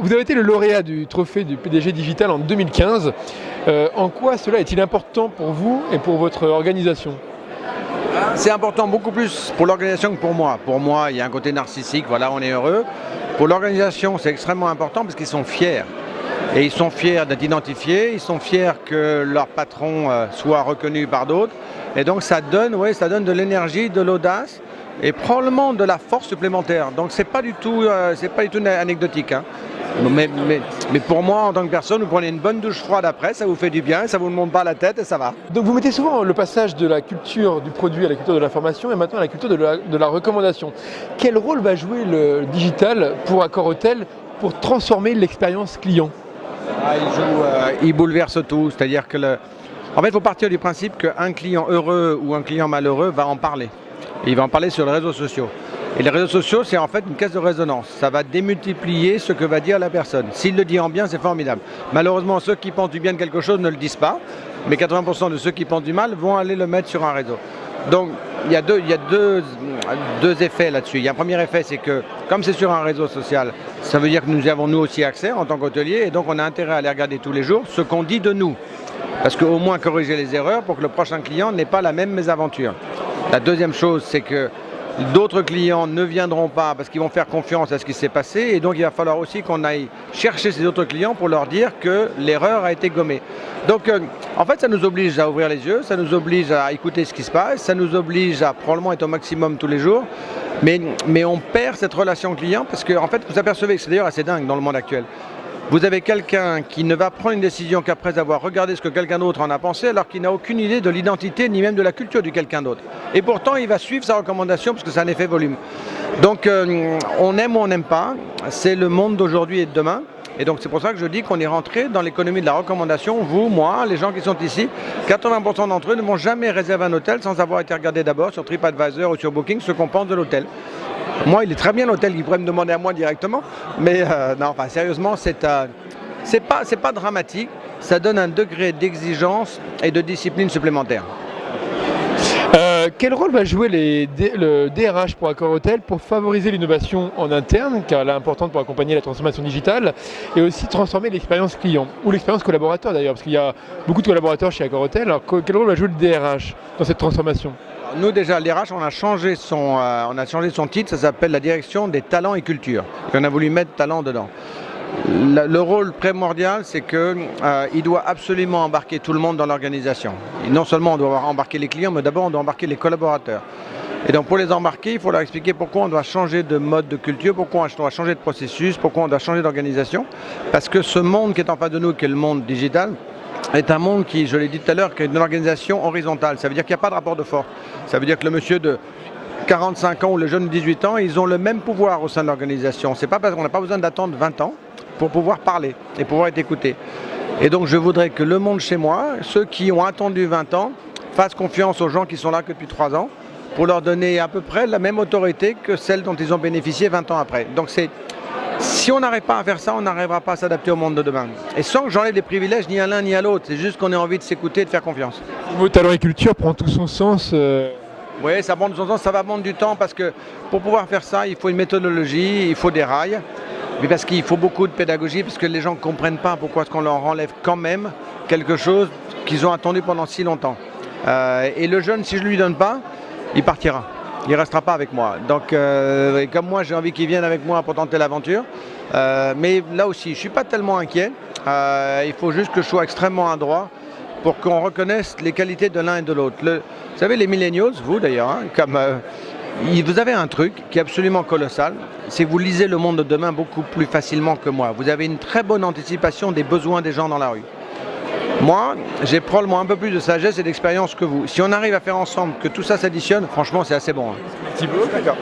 Vous avez été le lauréat du trophée du PDG Digital en 2015. En quoi cela est-il important pour vous et pour votre organisation ? C'est important beaucoup plus pour l'organisation que pour moi. Pour moi, il y a un côté narcissique, voilà, on est heureux. Pour l'organisation, c'est extrêmement important parce qu'ils sont fiers. Et ils sont fiers d'être identifiés, ils sont fiers que leur patron soit reconnu par d'autres. Et donc ça donne de l'énergie, de l'audace et probablement de la force supplémentaire. Donc c'est pas du tout anecdotique, hein. Mais pour moi, en tant que personne, vous prenez une bonne douche froide après, ça vous fait du bien, ça vous ne monte pas la tête et ça va. Donc vous mettez souvent le passage de la culture du produit à la culture de l'information et maintenant à la culture de la recommandation. Quel rôle va jouer le digital pour Accor Hôtel pour transformer l'expérience client ? Il bouleverse tout, c'est-à-dire que en fait, il faut partir du principe qu'un client heureux ou un client malheureux va en parler. Et il va en parler sur les réseaux sociaux. Et les réseaux sociaux, c'est en fait une caisse de résonance. Ça va démultiplier ce que va dire la personne. S'il le dit en bien, c'est formidable. Malheureusement, ceux qui pensent du bien de quelque chose ne le disent pas. Mais 80% de ceux qui pensent du mal vont aller le mettre sur un réseau. Donc, il y a deux effets là-dessus. Il y a un premier effet, c'est que comme c'est sur un réseau social, ça veut dire que nous avons nous aussi accès en tant qu'hôtelier. Et donc, on a intérêt à aller regarder tous les jours ce qu'on dit de nous. Parce qu'au moins corriger les erreurs pour que le prochain client n'ait pas la même mésaventure. La deuxième chose, c'est que d'autres clients ne viendront pas parce qu'ils vont faire confiance à ce qui s'est passé et donc il va falloir aussi qu'on aille chercher ces autres clients pour leur dire que l'erreur a été gommée. Donc en fait ça nous oblige à ouvrir les yeux, ça nous oblige à écouter ce qui se passe, ça nous oblige à probablement être au maximum tous les jours, mais on perd cette relation client parce que en fait vous apercevez que c'est d'ailleurs assez dingue dans le monde actuel. Vous avez quelqu'un qui ne va prendre une décision qu'après avoir regardé ce que quelqu'un d'autre en a pensé, alors qu'il n'a aucune idée de l'identité ni même de la culture de quelqu'un d'autre. Et pourtant, il va suivre sa recommandation parce que c'est un effet volume. Donc, on aime ou on n'aime pas, c'est le monde d'aujourd'hui et de demain. Et donc, c'est pour ça que je dis qu'on est rentré dans l'économie de la recommandation. Vous, moi, les gens qui sont ici, 80% d'entre eux ne vont jamais réserver un hôtel sans avoir été regardés d'abord sur TripAdvisor ou sur Booking ce qu'on pense de l'hôtel. Moi, il est très bien l'hôtel, il pourrait me demander à moi directement, mais non, enfin, sérieusement, c'est pas dramatique, ça donne un degré d'exigence et de discipline supplémentaire. Quel rôle va jouer le DRH pour Accor Hôtel pour favoriser l'innovation en interne, car elle est importante pour accompagner la transformation digitale, et aussi transformer l'expérience client, ou l'expérience collaborateur d'ailleurs, parce qu'il y a beaucoup de collaborateurs chez Accor Hôtel. Alors quel rôle va jouer le DRH dans cette transformation ? Nous déjà, le DRH, on a changé son titre, ça s'appelle la direction des talents et culture. On a voulu mettre talent dedans. Le rôle primordial, c'est qu'il doit absolument embarquer tout le monde dans l'organisation. Et non seulement on doit embarquer les clients, mais d'abord on doit embarquer les collaborateurs. Et donc pour les embarquer, il faut leur expliquer pourquoi on doit changer de mode de culture, pourquoi on doit changer de processus, pourquoi on doit changer d'organisation. Parce que ce monde qui est en face de nous, qui est le monde digital, est un monde qui, je l'ai dit tout à l'heure, qui est une organisation horizontale. Ça veut dire qu'il n'y a pas de rapport de force. Ça veut dire que le monsieur de 45 ans ou le jeune de 18 ans, ils ont le même pouvoir au sein de l'organisation. C'est pas parce qu'on n'a pas besoin d'attendre 20 ans pour pouvoir parler et pouvoir être écouté. Et donc je voudrais que le monde chez moi, ceux qui ont attendu 20 ans, fassent confiance aux gens qui sont là que depuis 3 ans pour leur donner à peu près la même autorité que celle dont ils ont bénéficié 20 ans après. Donc si on n'arrive pas à faire ça, on n'arrivera pas à s'adapter au monde de demain. Et sans que j'enlève des privilèges ni à l'un ni à l'autre, c'est juste qu'on ait envie de s'écouter et de faire confiance. Le mot talent et culture prend tout son sens. Oui, ça prend tout son sens, ça va prendre du temps parce que pour pouvoir faire ça, il faut une méthodologie, il faut des rails, mais parce qu'il faut beaucoup de pédagogie, parce que les gens ne comprennent pas pourquoi est-ce qu'on leur enlève quand même quelque chose qu'ils ont attendu pendant si longtemps. Et le jeune, si je ne lui donne pas, il partira. Il ne restera pas avec moi. Donc, comme moi, j'ai envie qu'il vienne avec moi pour tenter l'aventure. Mais là aussi, je ne suis pas tellement inquiet. Il faut juste que je sois extrêmement adroit pour qu'on reconnaisse les qualités de l'un et de l'autre. Vous savez, les millennials, vous d'ailleurs, hein, vous avez un truc qui est absolument colossal, c'est que vous lisez le monde de demain beaucoup plus facilement que moi. Vous avez une très bonne anticipation des besoins des gens dans la rue. Moi, j'ai probablement un peu plus de sagesse et d'expérience que vous. Si on arrive à faire ensemble que tout ça s'additionne, franchement, c'est assez bon. Hein. Thibaut, d'accord.